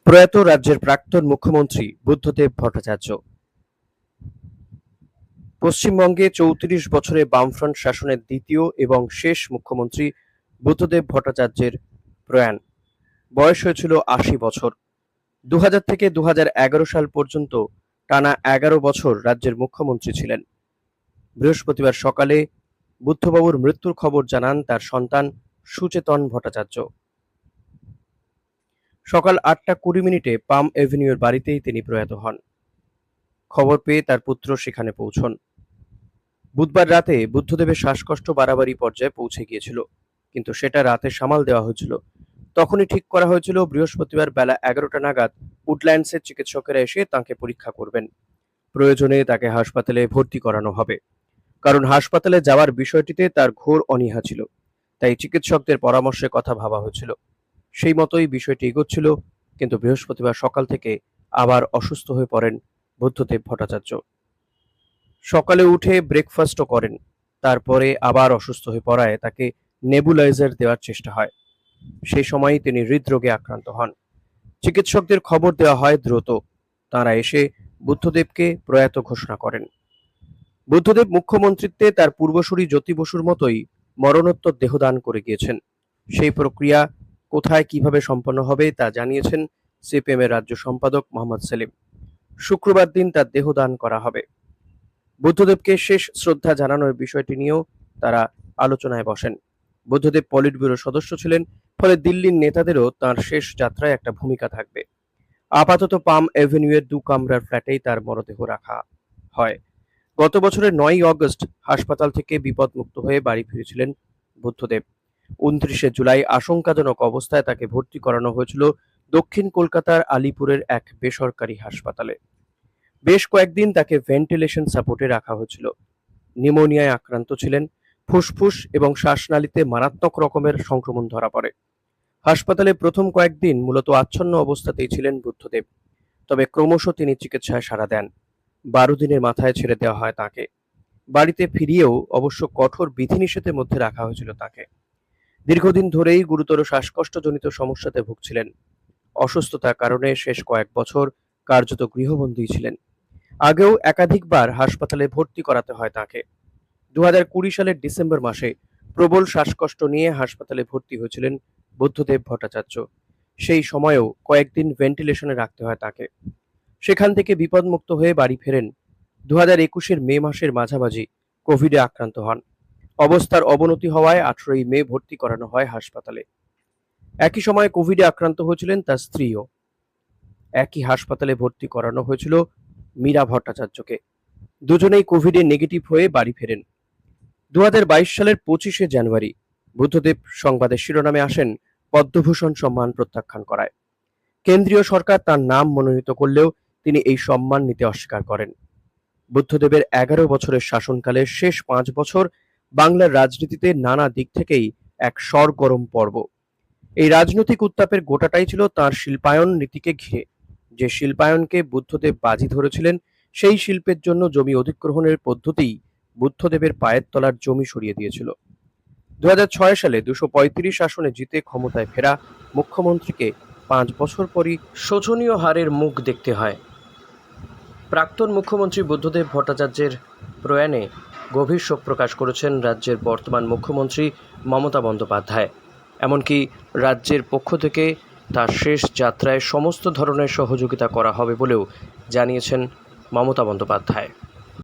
প্রয়াত রাজ্যের প্রাক্তন মুখ্যমন্ত্রী বুদ্ধদেব ভট্টাচার্য। পশ্চিমবঙ্গে ৩৪ বছরে বামফ্রন্ট শাসনের দ্বিতীয় এবং শেষ মুখ্যমন্ত্রী বুদ্ধদেব ভট্টাচার্যের প্রয়াণ। বয়স হয়েছিল ৮০ বছর। ২০০০ থেকে ২০১১ সাল পর্যন্ত টানা ১১ বছর রাজ্যের মুখ্যমন্ত্রী ছিলেন। বৃহস্পতিবার সকালে বুদ্ধবাবুর মৃত্যুর খবর জানান তার সন্তান সুচেতন ভট্টাচার্য। সকাল ৮টা ২০ পাম এভিনিউর বাড়িতেই তিনি প্রয়াত হন। খবর পেয়ে তার পুত্র সেখানে পৌঁছন। বুধবার রাতে বুদ্ধদেবের শ্বাসকষ্ট বাড়াবাড়ি পর্যায়ে পৌঁছে গিয়েছিল, কিন্তু সেটা রাতে সামাল দেওয়া হয়েছিল। তখনই ঠিক করা হয়েছিল বৃহস্পতিবার বেলা ১১টা নাগাদ উডল্যান্ডসের চিকিৎসকেরা এসে তাঁকে পরীক্ষা করবেন। প্রয়োজনে তাকে হাসপাতালে ভর্তি করানো হবে, কারণ হাসপাতালে যাওয়ার বিষয়টিতে তার ঘোর অনীহা ছিল। তাই চিকিৎসকদের পরামর্শে কথা ভাবা হয়েছিল, সেই মতোই বিষয়টি এগোচ্ছিল। কিন্তু বৃহস্পতিবার সকাল থেকে আবার অসুস্থ হয়ে পড়েন বুদ্ধদেব ভট্টাচার্য। সকালে উঠে ব্রেকফাস্টও করেন, তারপরে আবার অসুস্থ হয়ে পড়ায় তাকে নেবুলাইজার দেওয়ার চেষ্টা হয়। সেই সময়ই তিনি হৃদরোগে আক্রান্ত হন। চিকিৎসকদের খবর দেওয়া হয় দ্রুত। তাঁরা এসে বুদ্ধদেবকে প্রয়াত ঘোষণা করেন। বুদ্ধদেব মুখ্যমন্ত্রীত্বে তার পূর্বসূরি জ্যোতি বসুর মতোই মরণোত্তর দেহদান করে গিয়েছেন। সেই প্রক্রিয়া কোথায় কিভাবে সম্পন্ন হবে তা জানিয়েছেন সিপিএম এর রাজ্য সম্পাদক মোহাম্মদ সেলিম। শুক্রবার দিন তার দেহদান করা হবে। বুদ্ধদেবকে শেষ শ্রদ্ধা জানানোর বিষয়টি নিয়েও তারা আলোচনায় বসেন। বুদ্ধদেব পলিট ব্যুরোর সদস্য ছিলেন, ফলে দিল্লির নেতাদেরও তাঁর শেষ যাত্রায় একটা ভূমিকা থাকবে। আপাতত পাম এভিনিউয়ের ২ কামরার ফ্ল্যাটেই তার মরদেহ রাখা হয়। গত বছরের ৯ই অগস্ট হাসপাতাল থেকে বিপদমুক্ত হয়ে বাড়ি ফিরেছিলেন বুদ্ধদেব। ২৯শে জুলাই আশঙ্কাজনক অবস্থায় তাকে ভর্তি করানো হয়েছিল দক্ষিণ কলকাতার আলিপুরের এক বেসরকারি হাসপাতালে। বেশ কয়েকদিন তাকে ভেন্টিলেশন সাপোর্টে রাখা হয়েছিল। নিউমোনিয়ায় আক্রান্ত ছিলেন। ফুসফুস এবং শ্বাসনালীতে মারাত্মক রকমের সংক্রমণ ধরা পড়ে। হাসপাতালে প্রথম কয়েকদিন মূলত আচ্ছন্ন অবস্থাতেই ছিলেন বুদ্ধদেব, তবে ক্রমশ তিনি চিকিৎসায় সাড়া দেন। ১২ দিনের মাথায় ছেড়ে দেওয়া হয় তাঁকে। বাড়িতে ফিরিয়েও অবশ্য কঠোর বিধিনিষেধের মধ্যে রাখা হয়েছিল তাঁকে। দীর্ঘদিন ধরেই গুরুতর শ্বাসকষ্টজনিত সমস্যাতে ভুগছিলেন। অসুস্থতার কারণে শেষ কয়েক বছর কার্যত গৃহবন্দী ছিলেন। আগেও একাধিকবার হাসপাতালে ভর্তি করাতে হয় তাঁকে। ২০২০ সালের ডিসেম্বর মাসে প্রবল শ্বাসকষ্ট নিয়ে হাসপাতালে ভর্তি হয়েছিলেন বুদ্ধদেব ভট্টাচার্য। সেই সময়েও কয়েকদিন ভেন্টিলেশনে রাখতে হয় তাঁকে। সেখান থেকে বিপদমুক্ত হয়ে বাড়ি ফেরেন। ২০২১ মে মাসের মাঝামাঝি কোভিডে আক্রান্ত হন। অবস্থার অবনতি হওয়ায় ১৮ই মে ভর্তি করানো হয় হাসপাতালে। একই সময়ে কোভিডে আক্রান্ত হয়েছিলেন তার স্ত্রীও। একই হাসপাতালে ভর্তি করানো হয়েছিল মীরা ভট্টাচার্যকে। দুজনেই কোভিডে নেগেটিভ হয়ে বাড়ি ফেরেন। ২০২২ সালের ২৫শে জানুয়ারি বুদ্ধদেব সংবাদের শিরোনামে আসেন পদ্মভূষণ সম্মান প্রত্যাখ্যান করায়। কেন্দ্রীয় সরকার তার নাম মনোনীত করলেও তিনি এই সম্মান নিতে অস্বীকার করেন। বুদ্ধদেবের ১১ বছরের শাসনকালের শেষ ৫ বছর বাংলার রাজনীতিতে নানা দিক থেকেই এক সরগরম পর্ব। এই রাজনৈতিক উত্তাপের গোটাটাই ছিল তাঁর শিল্পায়ন নীতিকে ঘিরে। যে শিল্পায়নকে বুদ্ধদেব বাজি ধরেছিলেন, সেই শিল্পের জন্য জমি অধিগ্রহণের পদ্ধতিই বুদ্ধদেবের পায়ের তলার জমি সরিয়ে দিয়েছিল। ২০০৬ সালে ২৩৫ আসনে জিতে ক্ষমতায় ফেরা মুখ্যমন্ত্রীকে ৫ বছর পরই শোচনীয় হারের মুখ দেখতে হয়। প্রাক্তন মুখ্যমন্ত্রী বুদ্ধদেব ভট্টাচার্যের প্রয়াণে গভীর শোক প্রকাশ করেছেন রাজ্যের বর্তমান মুখ্যমন্ত্রী মমতা বন্দ্যোপাধ্যায়। এমনকি রাজ্যের পক্ষ থেকে তার শেষ যাত্রায় সমস্ত ধরনের সহযোগিতা করা হবে বলেও জানিয়েছেন মমতা বন্দ্যোপাধ্যায়।